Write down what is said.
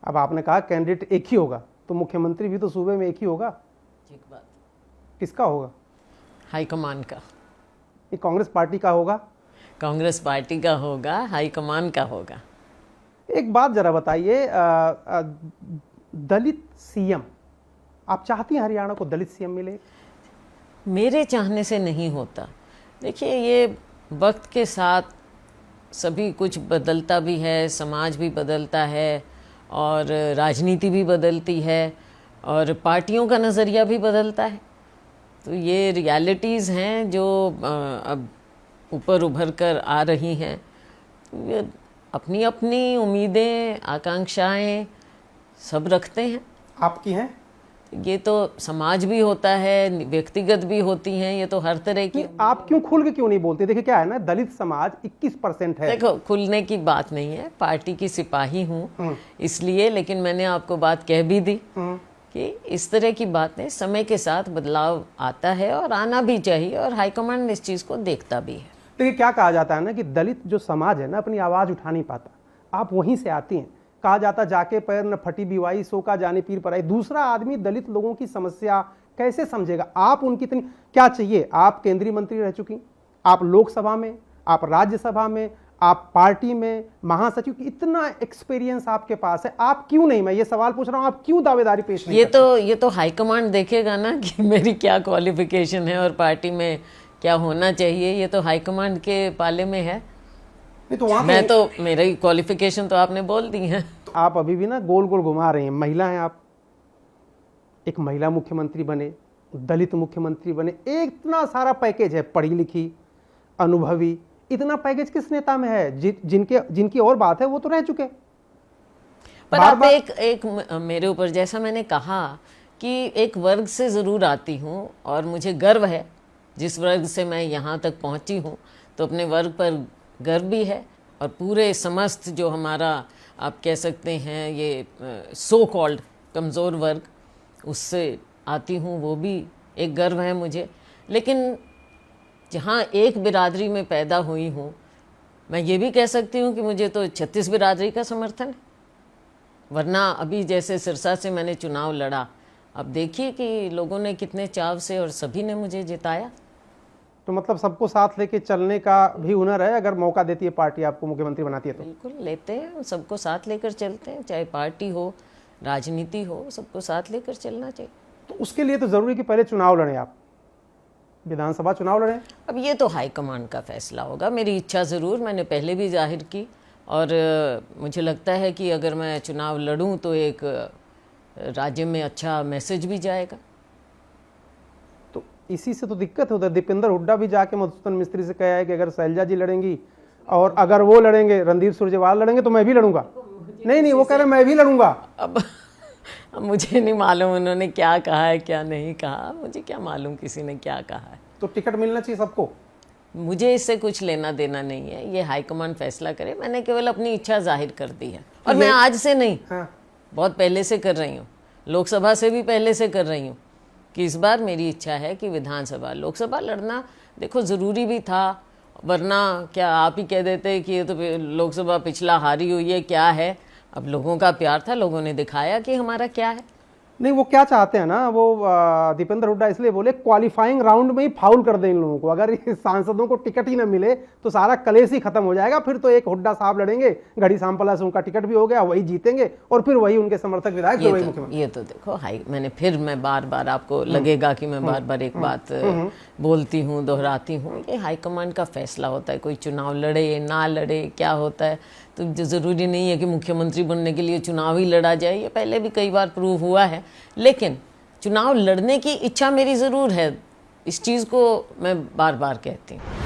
अब आपने कहा कैंडिडेट एक ही होगा, तो मुख्यमंत्री भी तो सूबे में एक ही होगा। ठीक बात। किसका होगा? हाईकमान का। ये कांग्रेस पार्टी का होगा? कांग्रेस पार्टी का होगा, हाईकमान का होगा। एक बात जरा बताइए, दलित सीएम आप चाहती हैं हरियाणा को दलित सीएम मिले? मेरे चाहने से नहीं होता। देखिए, ये वक्त के साथ सभी कुछ बदलता भी है, समाज भी बदलता है और राजनीति भी बदलती है और पार्टियों का नज़रिया भी बदलता है। तो ये रियलिटीज़ हैं जो अब ऊपर उभर कर आ रही हैं। ये अपनी अपनी उम्मीदें, आकांक्षाएं सब रखते हैं। आपकी हैं? ये तो समाज भी होता है, व्यक्तिगत भी होती हैं, ये तो हर तरह की। आप क्यों खुल के क्यों नहीं बोलते? देखिए क्या है ना, दलित समाज 21% है। देखो, खुलने की बात नहीं है, पार्टी की सिपाही हूँ इसलिए, लेकिन मैंने आपको बात कह भी दी कि इस तरह की बातें समय के साथ बदलाव आता है और आना भी चाहिए और हाईकमांड इस चीज़ को देखता भी है। देखिए क्या कहा जाता है ना कि दलित जो समाज है ना अपनी आवाज़ उठा नहीं पाता, आप वहीं से आती हैं। कहा जाता जाके पैर न फटी बिवाई, सो का जाने पीर पर आई। दूसरा आदमी दलित लोगों की समस्या कैसे समझेगा? आप उनकी इतनी क्या चाहिए? आप केंद्रीय मंत्री रह चुकी, आप लोकसभा में, आप राज्यसभा में, आप पार्टी में महासचिव, इतना एक्सपीरियंस आपके पास है, आप क्यों नहीं, मैं ये सवाल पूछ रहा हूं, आप क्यों दावेदारी पेश नहीं करते? ये तो हाईकमांड देखेगा ना कि मेरी क्या क्वालिफिकेशन है और पार्टी में क्या होना चाहिए। ये तो हाईकमांड के पाले में है। तो मैं तो मेरी क्वालिफिकेशन तो आपने बोल दी है। तो आप अभी भी ना गोल गोल घुमा रहे हैं। महिला हैं आप, एक महिला मुख्यमंत्री बने, दलित मुख्यमंत्री बने, एक इतना सारा पैकेज है, पढ़ी लिखी, अनुभवी, इतना पैकेज किस नेता में है? जिनकी और बात है वो तो रह चुके। पर आप एक मेरे ऊपर, जैसा मैंने कहा कि एक वर्ग से ज़रूर आती हूँ और मुझे गर्व है जिस वर्ग से मैं यहाँ तक पहुँची हूँ, तो अपने वर्ग पर गर्व भी है और पूरे समस्त जो हमारा आप कह सकते हैं ये सो कॉल्ड कमज़ोर वर्ग, उससे आती हूँ, वो भी एक गर्व है मुझे। लेकिन जहाँ एक बिरादरी में पैदा हुई हूँ, मैं ये भी कह सकती हूँ कि मुझे तो 36 बिरादरी का समर्थन है। वरना अभी जैसे सिरसा से मैंने चुनाव लड़ा, अब देखिए कि लोगों ने कितने चाव से और सभी ने मुझे जिताया। तो मतलब सबको साथ लेके चलने का भी हुनर है, अगर मौका देती है पार्टी, आपको मुख्यमंत्री बनाती है तो? बिल्कुल लेते हैं, सबको साथ लेकर चलते हैं, चाहे पार्टी हो, राजनीति हो, सबको साथ लेकर चलना चाहिए। तो उसके लिए तो जरूरी कि पहले चुनाव लड़ें, आप विधानसभा चुनाव लड़ें। अब ये तो हाईकमांड का फैसला होगा। मेरी इच्छा ज़रूर मैंने पहले भी जाहिर की और मुझे लगता है कि अगर मैं चुनाव लड़ूं तो एक राज्य में अच्छा मैसेज भी जाएगा। तो इसी से तो दिक्कत होता है। दीपेंद्र हुड्डा भी जाके मधुसूदन मिस्त्री से कहा है कि अगर शैलजा जी लड़ेंगी और अगर वो लड़ेंगे, रणदीप सुरजेवाला लड़ेंगे, तो मैं भी लड़ूंगा। नहीं, वो कह रहे मैं भी लड़ूंगा। अब मुझे नहीं मालूम उन्होंने क्या कहा है क्या नहीं कहा, मुझे क्या मालूम किसी ने क्या कहा है। तो टिकट मिलना चाहिए सबको, मुझे इससे कुछ लेना देना नहीं है, ये हाईकमांड फैसला करे। मैंने केवल अपनी इच्छा जाहिर कर दी है और मैं आज से नहीं, बहुत पहले से कर रही हूँ, लोकसभा से भी पहले से कर रही हूँ कि इस बार मेरी इच्छा है कि विधानसभा, लोकसभा लड़ना देखो ज़रूरी भी था। वरना क्या आप ही कह देते कि ये तो लोकसभा पिछला हारी हुई है, क्या है। अब लोगों का प्यार था, लोगों ने दिखाया कि हमारा क्या है। नहीं, वो क्या चाहते हैं ना, वो दीपेंद्र हुड्डा इसलिए बोले क्वालिफाइंग राउंड में ही फाउल कर दें इन लोगों को। अगर सांसदों को टिकट ही ना मिले तो सारा कलेश ही खत्म हो जाएगा। फिर तो एक हुड्डा साहब लड़ेंगे, घड़ी सांपला से उनका टिकट भी हो गया, वही जीतेंगे और फिर वही उनके समर्थक विधायक, वही मुख्यमंत्री। ये तो देखो मैं बार बार, आपको लगेगा कि मैं बार बार एक बात बोलती हूँ, दोहराती हूँ। ये हाईकमांड का फैसला होता है, कोई चुनाव लड़े ना लड़े क्या होता है। तो ज़रूरी नहीं है कि मुख्यमंत्री बनने के लिए चुनाव ही लड़ा जाए, ये पहले भी कई बार प्रूव हुआ है। लेकिन चुनाव लड़ने की इच्छा मेरी ज़रूर है, इस चीज़ को मैं बार बार कहती हूँ।